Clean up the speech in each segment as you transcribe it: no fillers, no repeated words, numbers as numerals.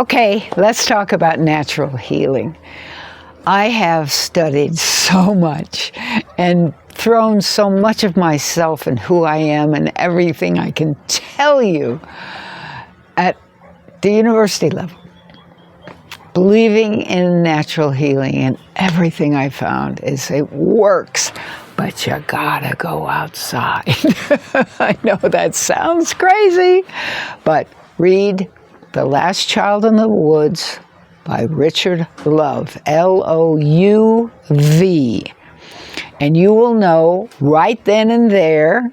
Okay, let's talk about natural healing. I have studied so much and thrown so much of myself and who I am and everything I can tell you at the university level, believing in natural healing, and everything I found is it works, but you gotta go outside. I know that sounds crazy, but read The Last Child in the Woods by Richard Louv, L-O-U-V. And you will know right then and there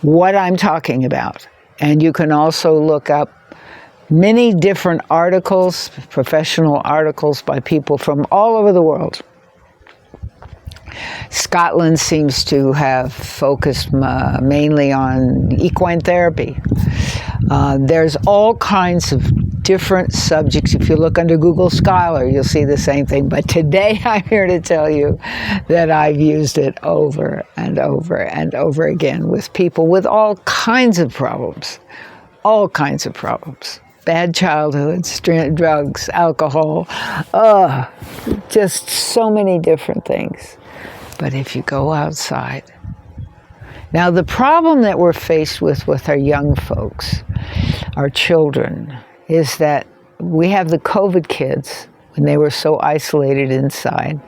what I'm talking about. And you can also look up many different articles, professional articles by people from all over the world. Scotland seems to have focused mainly on equine therapy. There's all kinds of different subjects. If you look under Google Scholar, you'll see the same thing. But today I'm here to tell you that I've used it over and over and over again with people with all kinds of problems. All kinds of problems. Bad childhoods, drugs, alcohol, just so many different things. But if you go outside. Now, the problem that we're faced with our young folks, our children, is that we have the COVID kids when they were so isolated inside.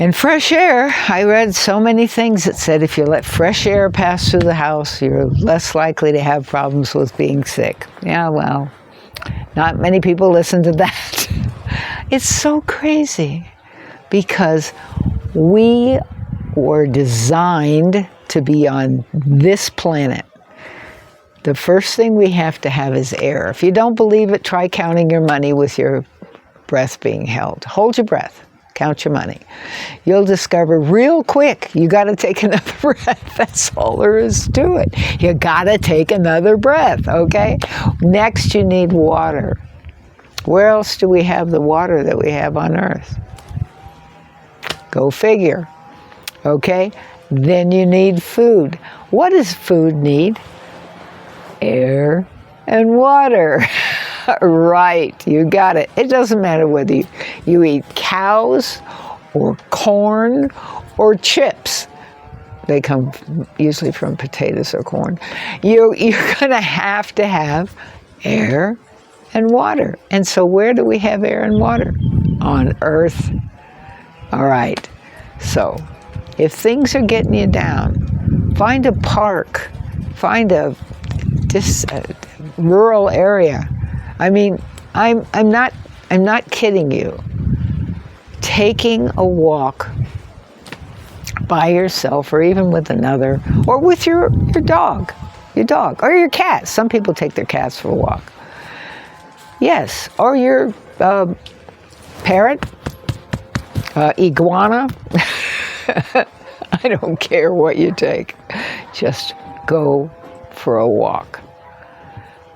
And fresh air, I read so many things that said if you let fresh air pass through the house, you're less likely to have problems with being sick. Yeah, well, not many people listen to that. It's so crazy because we were designed to be on this planet. The first thing we have to have is air. If you don't believe it, try counting your money with your breath being held. Hold your breath. Count your money. You'll discover real quick you got to take another breath. That's all there is to it. You got to take another breath, okay? Next, you need water. Where else do we have the water that we have on Earth? Go figure, okay? Then you need food. What does food need? Air and water. Right, you got it. It doesn't matter whether you eat cows or corn or chips. They come usually from potatoes or corn. You're going to have air and water. And so where do we have air and water? On Earth. All right. So if things are getting you down, find a park. Find a rural area. I mean, I'm not kidding you. Taking a walk by yourself or even with another, or with your dog, or your cat. Some people take their cats for a walk. Yes, or your parrot, iguana. I don't care what you take. Just go for a walk.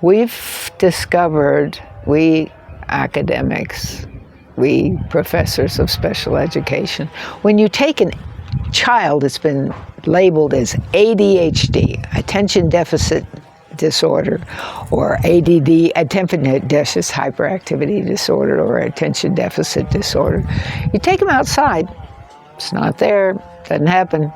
We've discovered, we academics, we professors of special education, when you take a child that's been labeled as ADHD, attention deficit disorder, or ADD, attention deficit hyperactivity disorder, or attention deficit disorder, you take them outside. It's not there, doesn't happen.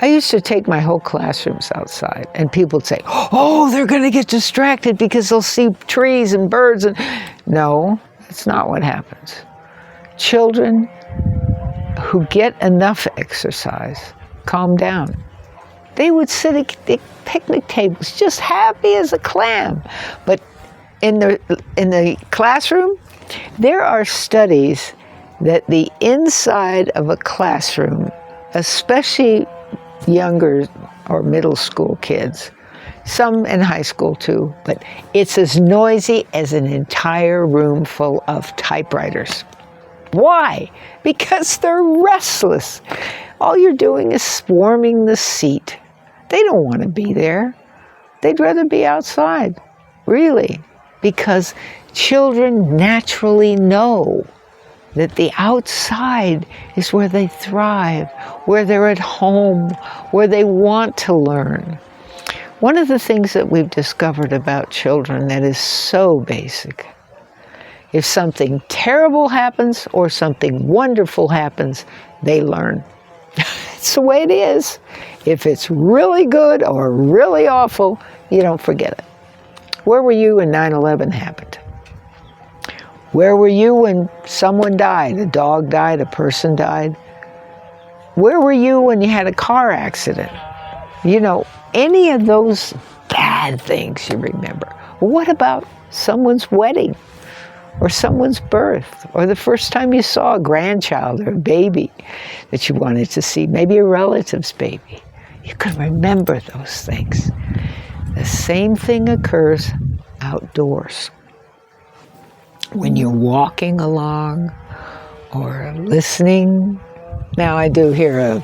I used to take my whole classrooms outside, and people would say, oh, they're going to get distracted because they'll see trees and birds. No, that's not what happens. Children who get enough exercise calm down. They would sit at picnic tables just happy as a clam. But in the classroom, there are studies that the inside of a classroom, especially younger or middle school kids, some in high school too, but it's as noisy as an entire room full of typewriters. Why? Because they're restless. All you're doing is warming the seat. They don't want to be there. They'd rather be outside, really, because children naturally know that the outside is where they thrive, where they're at home, where they want to learn. One of the things that we've discovered about children that is so basic, if something terrible happens or something wonderful happens, they learn. It's the way it is. If it's really good or really awful, you don't forget it. Where were you when 9/11 happened? Where were you when someone died? A dog died, a person died? Where were you when you had a car accident? You know, any of those bad things you remember. What about someone's wedding? Or someone's birth, or the first time you saw a grandchild or a baby that you wanted to see, maybe a relative's baby. You can remember those things. The same thing occurs outdoors. When you're walking along or listening. Now I do hear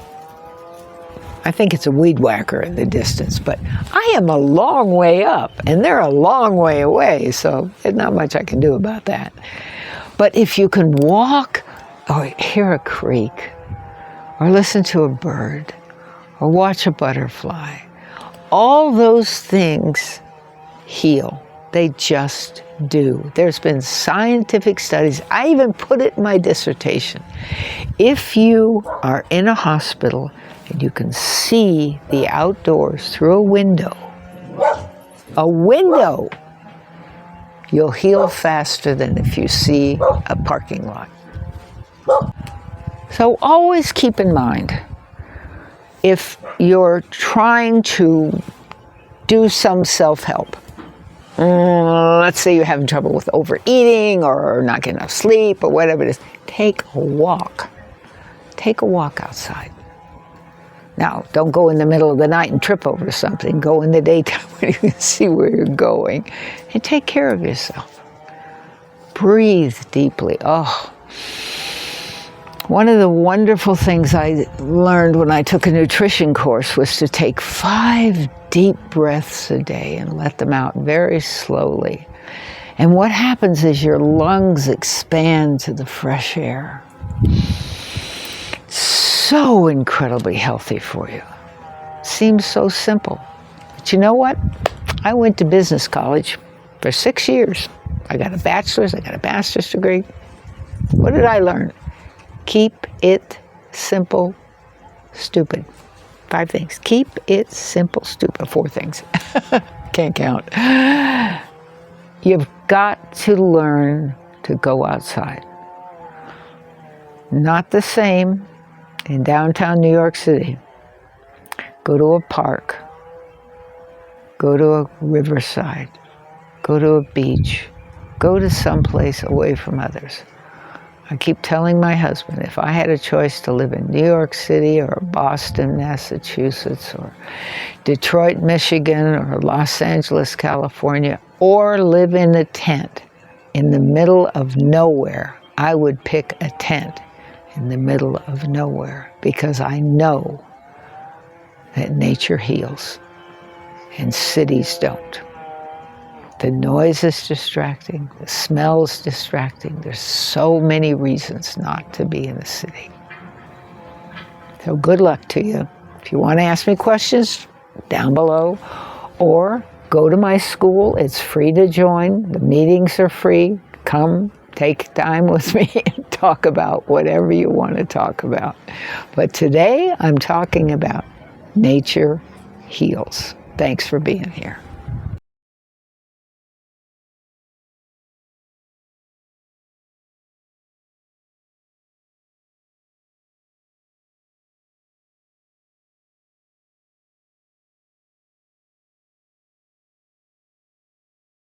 I think it's a weed whacker in the distance, but I am a long way up and they're a long way away, so there's not much I can do about that. But if you can walk or hear a creek or listen to a bird or watch a butterfly, all those things heal. They just do. There's been scientific studies. I even put it in my dissertation. If you are in a hospital and you can see the outdoors through a window, you'll heal faster than if you see a parking lot. So always keep in mind, if you're trying to do some self-help, let's say you're having trouble with overeating or not getting enough sleep or whatever it is, take a walk. Take a walk outside. Now, don't go in the middle of the night and trip over something. Go in the daytime when you can see where you're going. And take care of yourself. Breathe deeply. Oh, one of the wonderful things I learned when I took a nutrition course was to take 5 deep breaths a day and let them out very slowly. And what happens is your lungs expand to the fresh air. So incredibly healthy for you. Seems so simple. But you know what? I went to business college for 6 years. I got a bachelor's, I got a master's degree. What did I learn? Keep it simple, stupid. 5 things. Keep it simple, stupid. 4 things. Can't count. You've got to learn to go outside. Not the same in downtown New York City. Go to a park. Go to a riverside. Go to a beach. Go to someplace away from others. I keep telling my husband, if I had a choice to live in New York City or Boston, Massachusetts, or Detroit, Michigan, or Los Angeles, California, or live in a tent in the middle of nowhere, I would pick a tent in the middle of nowhere, because I know that nature heals and cities don't. The noise is distracting, the smell is distracting. There's so many reasons not to be in the city. So good luck to you. If you want to ask me questions, down below, or go to my school. It's free to join. The meetings are free. Come, take time with me and talk about whatever you want to talk about. But today I'm talking about nature heals. Thanks for being here.